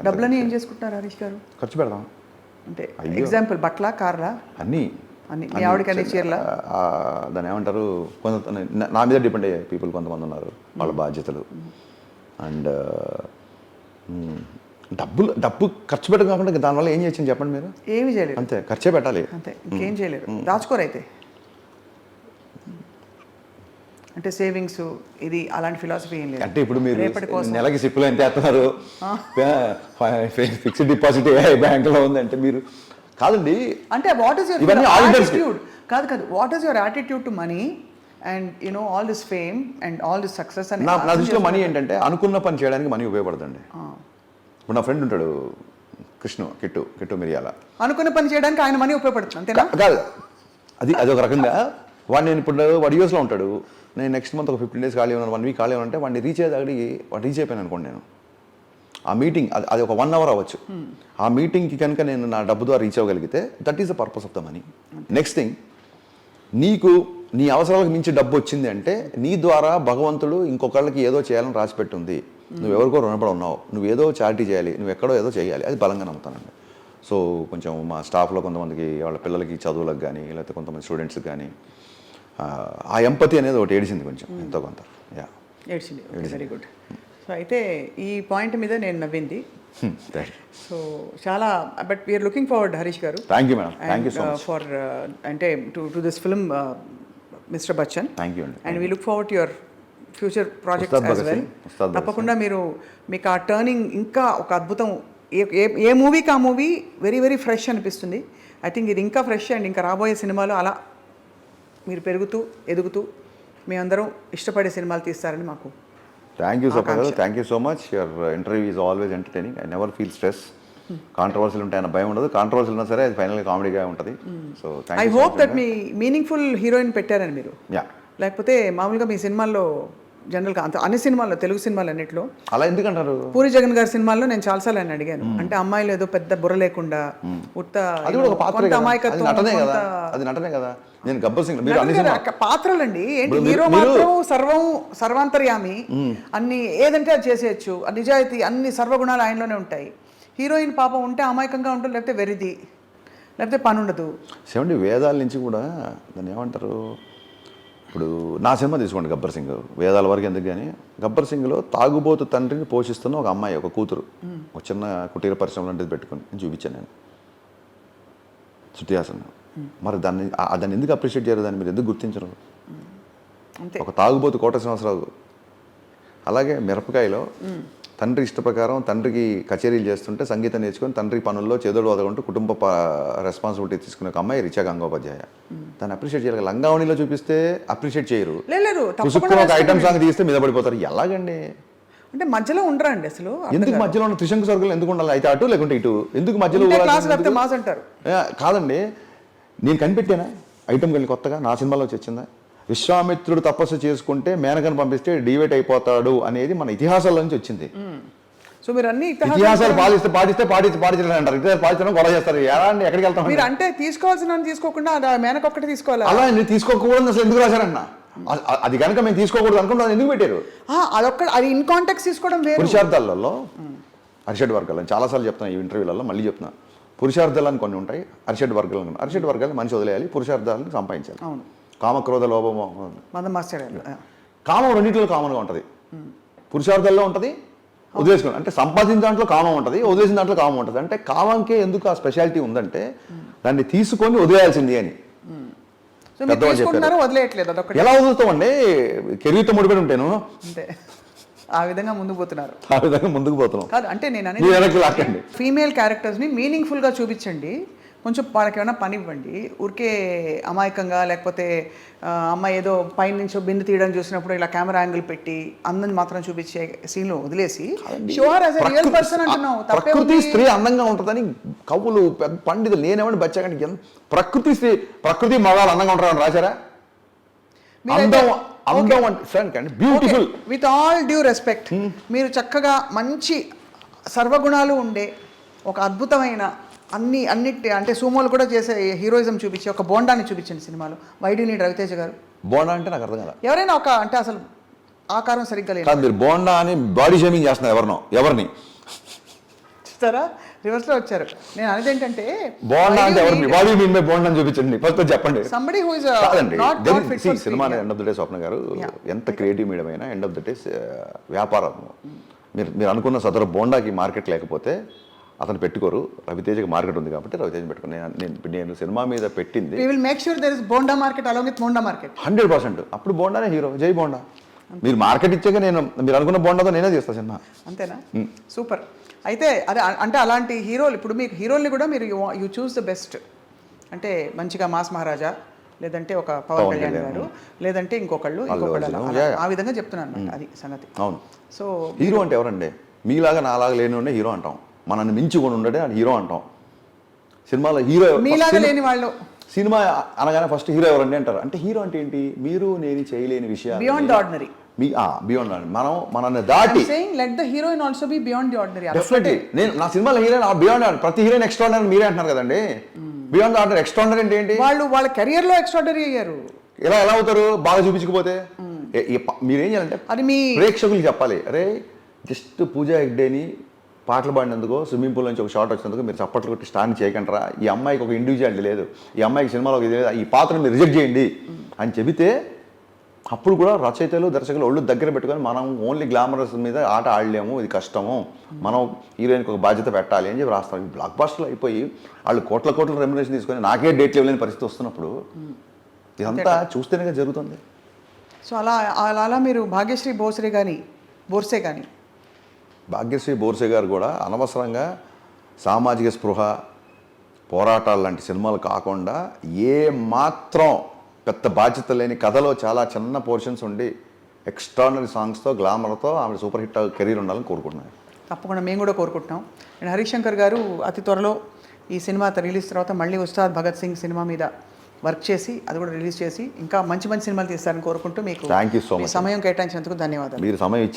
డబ్బులని ఏం చేసుకుంటున్నారు హరీష్ గారు? ఖర్చు పెడదాం అంటే ఎగ్జాంపుల్ బట్టల కార్లా అన్నీ అన్ని మీ ఆవిడకి అన్ని చీరలా? దాన్ని ఏమంటారు, కొంత నా మీద డిపెండ్ అయ్యే పీపుల్ కొంతమంది ఉన్నారు, వాళ్ళ బాధ్యతలు. అండ్ డబ్బు ఖర్చు పెట్టడం కాకుండా దానివల్ల ఏం చేయొచ్చని చెప్పండి మీరు? ఏమి చేయలేదు, అంతే, ఖర్చే పెట్టాలి, అంతే, ఇంకేం చేయలేరు. దాచుకోరైతే అంటే సేవింగ్స్ ఇది అలాంటి ఫిలాసఫీ ఏం లేదు. అంటే ఇప్పుడు మీరు నెలకి సిప్పులు ఎంత వేస్తున్నారు, ఫిక్స్డ్ డిపాజిట్ బ్యాంకులో ఉందంటే మీరు కాదండి. అంటే వాట్ ఈస్ యువర్ యాటిట్యూడ్? కాదు what is your attitude to money and you know all this fame and all this success? అని నా దృష్టిలో మనీ ఏంటంటే అనుకున్న పని చేయడానికి మనీ ఉపయోగపడుతుంది. ఇప్పుడు నా ఫ్రెండ్ ఉంటాడు కిట్టు మిరియాల, అనుకున్న పని చేయడానికి ఆయన మనీ ఉపయోగపడుతుంది అంతేనా? కాదు, అది ఒక రకంగా నేను ఇప్పుడు వాడు యూఎస్లో ఉంటాడు, నేను నెక్స్ట్ మంత్ ఒక 15 days ఖాళీ ఉన్నాను, 1 week ఖాళీ ఉన్నానంటే వాడిని రీచ్ అయిపోయాను అనుకోండి. నేను ఆ మీటింగ్ అది ఒక 1 hour అవ్వచ్చు, ఆ మీటింగ్కి కనుక నేను నా డబ్బు ద్వారా రీచ్ అవ్వగలిగితే that is the purpose of the money. Next thing, నీకు నీ అవసరాలకు మించి డబ్బు వచ్చింది అంటే నీ ద్వారా భగవంతుడు ఇంకొకళ్ళకి ఏదో చేయాలని రాసిపెట్టుంది. నువ్వు ఎవరికో రుణపడి ఉన్నావు, నువ్వు ఏదో చారిటీ చేయాలి, నువ్వు ఎక్కడో ఏదో చేయాలి, అది బలంగా నమ్ముతానండి. సో కొంచెం మా స్టాఫ్లో కొంతమందికి వాళ్ళ పిల్లలకి చదువులకు కానీ లేకపోతే కొంతమంది స్టూడెంట్స్కి కానీ ఆ ఎంపతి అనేది ఒకటి ఏడిచింది కొంచెం, ఎంతో కొంత. ఏడ్చింది, వెరీ గుడ్. సో అయితే ఈ పాయింట్ మీద నేను నవ్వింది. సో చాలా, but we're looking forward Harish గారు. Thank you madam, thank you so much for అంటే to this film mister Bachchan. Thank you అండి. And we look forward to your future projects as well. తప్పకుండా మీకు ఆ టర్నింగ్ ఇంకా ఒక అద్భుతం, ఏ మూవీకి ఆ మూవీ వెరీ వెరీ ఫ్రెష్ అనిపిస్తుంది. ఐ థింక్ ఇది ఇంకా ఫ్రెష్ అండ్ ఇంకా రాబోయే సినిమాలు అలా మీరు పెరుగుతూ ఎదుగుతూ మీ అందరూ ఇష్టపడే సినిమాలు తీస్తారని మాకు. థ్యాంక్ యూ సోఫా గారు, thank you so much. Your interview is always entertaining. I never feel stress. కాంట్రవర్సీలు ఉంటాయన్న భయం ఉండదు, కాంట్రవర్సీలు ఉన్నా సరే అది ఫైనల్గా కామెడీగా ఉంటుంది. సో ఐ హోప్ దట్ మీ మీనింగ్ఫుల్ హీరోయిన్ పెట్టారని మీరు. లేకపోతే మామూలుగా మీ సినిమాల్లో జనరల్గా అంత అన్ని సినిమాల్లో, తెలుగు సినిమాలు అన్నింటిలో అలా ఎందుకంటారు? పూరి జగన్ గారి సినిమాల్లో నేను చాలాసార్లు ఆయన అడిగాను, అంటే అమ్మాయిలు ఏదో పెద్ద బుర్ర లేకుండా ఉత్త అమాయకత్వం, అది నటనే కదా. నేను గబ్బర్ సింగ్ పాత్రలండి ఏంటి, హీరో మాత్రం సర్వాంతర్యామి, అన్ని ఏదంటే అది చేసేయచ్చు, నిజాయితీ అన్ని సర్వగుణాలు ఆయనలోనే ఉంటాయి. హీరోయిన్ పాపం ఉంటే అమాయకంగా ఉంటుంది, లేకపోతే వెరిది, లేకపోతే పని ఉండదు. వేదాల నుంచి కూడా దాన్ని ఏమంటారు, ఇప్పుడు నా సినిమా తీసుకోండి గబ్బర్ సింగ్, వేదాల వరకు ఎందుకు కానీ, గబ్బర్ సింగ్లో తాగుబోతు తండ్రిని పోషిస్తున్న ఒక అమ్మాయి, ఒక కూతురు, ఒక చిన్న కుటీర పరిశ్రమ లాంటిది పెట్టుకుని నేను చూపించాను నేను శృతి హాసన్. మరి దాన్ని ఎందుకు అప్రిషియేట్ చేయరు, దాన్ని మీరు ఎందుకు గుర్తించరు? ఒక తాగుబోతు కోట శ్రీనివాసరావు. అలాగే మిరపకాయలో తండ్రి ఇష్ట ప్రకారం తండ్రికి కచేరీలు చేస్తుంటే సంగీతం నేర్చుకొని తండ్రి పనుల్లో చేదోడు వదలకుంటూ కుటుంబ రెస్పాన్సిబిలిటీ తీసుకునే ఒక అమ్మాయి రిచా గంగోపాధ్యాయ. దాన్ని అప్రిషియేట్ చేయాలి. లంగావణిలో చూపిస్తే అప్రిషియేట్ చేయరు, ఒక ఐటమ్ సాంగ్ తీస్తే మీద పడిపోతారు. ఎలాగండి? అంటే మధ్యలో ఉండరా అండి అసలు? ఎందుకు మధ్యలో ఉన్న త్రిశంకు స్వర్గంలో ఎందుకు ఉండాలి? అయితే అటు లేకుంటే ఇటు ఎందుకు మధ్యలో? కాదండి, నేను కనిపెట్టానా ఐటమ్ వెళ్ళి కొత్తగా నా సినిమాలో వచ్చిందా? విశ్వామిత్రుడు తపస్సు చేసుకుంటే మేనకను పంపిస్తే డివేట్ అయిపోతాడు అనేది మన ఇతిహాసాల నుంచి వచ్చింది. సో మీరు అన్ని ఇతిహాసాలు పాటించాలి అంటారు, ఇతిహాసాలు పాటించడం గొడవ చేస్తారు. ఎలా అండి, ఎక్కడికి వెళ్తాం? మీరు అంటే తీసుకోవాల్సిన తీసుకోకుండా మేనక ఒక్కటి తీసుకోవాలి. అలా నేను తీసుకోకూడదు అసలు ఎందుకు రాశారన్న? అది కనుక మేము తీసుకోకూడదు అనుకుంటున్నాను, ఎందుకు పెట్టారు? అదొక్క అది ఇన్ కాంటాక్ట్ తీసుకోవడం వేరు. పురుషార్థాలలో అరిషడ్ వర్గాలు చాలాసార్లు చెప్తాను ఈ ఇంటర్వ్యూలలో, మళ్ళీ చెప్తున్నా. పురుషార్థాలు అని కొన్ని ఉంటాయి, అరిషడ్ వర్గాలు మనిషి వదిలేయాలి, పురుషార్థాలను సంపాదించాలి. కామక్రోధ లోభము కామం రెండింటిలో కామన్గా ఉంటుంది. పురుషార్థాల్లో ఉంటుంది, వదిలేసుకుని అంటే సంపాదించిన దాంట్లో కామం ఉంటుంది, వదిలేసిన దాంట్లో కామం ఉంటుంది. అంటే కామంకే ఎందుకు ఆ స్పెషాలిటీ ఉందంటే దాన్ని తీసుకొని వదిలేయాల్సింది అని ఎలా వదులుతామండి? కెరీర్తో ముడిపడి ఉంటాను, ఆ విధంగా ముందుకు పోతున్నారు, ఆ విధంగా ముందుకు పోతున్నాం. కాదు అంటే నేను అనేది ఫీమేల్ క్యారెక్టర్స్ని మీనింగ్ఫుల్గా చూపించండి, కొంచెం వాళ్ళకి ఏమైనా పని ఇవ్వండి. ఊరికే అమాయకంగా లేకపోతే అమ్మాయి ఏదో పైన నుంచి బిందు తీయడం చూసినప్పుడు ఇలా కెమెరా యాంగిల్ పెట్టి అందం మాత్రం చూపించే సీన్లు వదిలేసి రియల్ పర్సన్ అంటున్నావు. ప్రకృతి స్త్రీ అందంగా ఉంటుందని కవులు పండితులు నేనేమంటే బచ్చాకంటే ప్రకృతి మగాళ్ళు అందంగా ఉంటారని రాశారా? Beautiful. With all due respect, మీరు చక్కగా మంచి సర్వగుణాలు ఉండే ఒక అద్భుతమైన అన్నిటి అంటే సుమోలు కూడా చేసే హీరోయిజం చూపించి ఒక బోండాన్ని చూపించండి సినిమాలో. వైడి నీడ్ రవితేజ గారు. బోండా అంటే నాకు అర్థం కదా, ఎవరైనా ఒక అంటే అసలు ఆకారం సరిగ్గా లేదు. మీరు బోండా అని బాడీ షేమింగ్ చేస్తున్నారు ఎవరిని. చూస్తారా, రివర్స్లో వచ్చారు. నేను అనేది ఏంటంటే బోండా అంటే ఎవరు వాడు మీన్ బై బోండా అని చూపించండి ఫస్ట్ చెప్పండి. సంబడి హూ ఇస్ కాదండి, not fit for cinema end of the day Swapna గారు ఎంత క్రియేటివ్ మీడియం అయినా ఎండ్ ఆఫ్ ద డే వ్యాపారం. మీరు అనుకున్న సదరు బోండాకి మార్కెట్ లేకపోతే అతను పెట్టుకోరు. రవితేజకి మార్కెట్ ఉంది కాబట్టి రవితేజ పెట్టుకుని నేను సినిమా మీద పెట్టింది we will make sure there is Bonda market along with Monda market 100%. అప్పుడు బోండానే హీరో, జై బోండా. మీరు మార్కెట్ ఇచ్చాక మీరు అనుకున్న బోండాతో నేనే చేస్తాను సినిమా. అంతేనా? సూపర్. అయితే అదే అంటే అలాంటి హీరోలు ఇప్పుడు మీకు హీరోల్ని కూడా మీరు యూ చూస్ ద బెస్ట్. అంటే మంచిగా మాస్ మహారాజా, లేదంటే ఒక పవన్ కళ్యాణ్ గారు, లేదంటే ఇంకొకళ్ళు ఆ విధంగా చెప్తున్నాను అనమాట. అది సంగతి. అవును. సో హీరో అంటే ఎవరండి? మీలాగా నాలాగా లేని హీరో అంటాం. మనల్ని మించి కూడా ఉండడే అని హీరో అంటాం. సినిమాలో హీరో మీలాగా లేని వాళ్ళు. సినిమా అనగానే ఫస్ట్ హీరో ఎవరండి అంటారు. అంటే హీరో అంటే ఏంటి? మీరు నేను చేయలేని విషయాలు, బియాండ్ ది ఆర్డినరీ. బియాండ్ మనం మనల్ని దాటి. Let the heroine also be beyond the ordinary. Definitely. నేను నా సినిమాలో హీరోయిన్ బియాండ్, ప్రతి హీరోయిన్ ఎక్స్ట్రాడినరీ మీరే అంటున్నారు కదండి. బియాండ్ ది ఆర్డినరీ, ఎక్స్ట్రాడినరీ అంటే ఏంటి? వాళ్ళు వాళ్ళ కెరియర్ లో ఎక్స్ట్రాడినరీ అయ్యారు. ఎలా అవుతారు? బాగా చూపించకపోతే మీరేం చేయాలంటే అది మీ ప్రేక్షకులకు చెప్పాలి. అరే జస్ట్ పూజా హెగ్డేని పాటలు పాడినందుకు, స్విమ్మింగ్ పూల్ నుంచి ఒక షాట్ వచ్చినందుకు మీరు చప్పట్లు కొట్టి స్టాండ్ చేయకంటారా? ఈ అమ్మాయికి ఒక ఇండివిజువాలిటీ లేదు, ఈ అమ్మాయికి సినిమాలో ఇది లేదు, ఈ పాత్రను మీరు రిజెక్ట్ చేయండి అని చెబితే అప్పుడు కూడా రచయితలు దర్శకులు ఒళ్ళు దగ్గర పెట్టుకొని మనం ఓన్లీ గ్లామరస్ మీద ఆట ఆడలేము, ఇది కష్టము, మనం హీరోయిన్కి ఒక బాధ్యత పెట్టాలి అని చెప్పి రాస్తాం. ఈ బ్లాక్ బాస్టర్లు అయిపోయి వాళ్ళు కోట్ల రెమ్యునరేషన్ తీసుకొని నాకే డేట్ లేని పరిస్థితి వస్తున్నప్పుడు ఇదంతా చూస్తేనే జరుగుతుంది. సో అలా మీరు భాగ్యశ్రీ బోర్సే కానీ భాగ్యశ్రీ బోర్సే గారు కూడా అనవసరంగా సామాజిక స్పృహ, పోరాటాలు లాంటి సినిమాలు కాకుండా ఏ మాత్రం పెద్ద బాధ్యత లేని కథలో చాలా చిన్న పోర్షన్స్ ఉండి ఎక్స్ట్రాడినరీ సాంగ్స్తో గ్లామర్తో ఆమె సూపర్ హిట్ కెరీర్ ఉండాలని కోరుకుంటున్నాను. తప్పకుండా మేము కూడా కోరుకుంటున్నాం. అండ్ హరిశంకర్ గారు అతి త్వరలో ఈ సినిమా రిలీజ్ తర్వాత మళ్ళీ ఉస్తాద్ భగత్ సింగ్ సినిమా మీద వర్క్ చేసి అది కూడా రిలీజ్ చేసి ఇంకా మంచి సినిమాలు తీస్తారని కోరుకుంటూ మీకు థ్యాంక్ యూ సో మచ్. సమయం కేటాయించినందుకు ధన్యవాదాలు. మీరు సమయం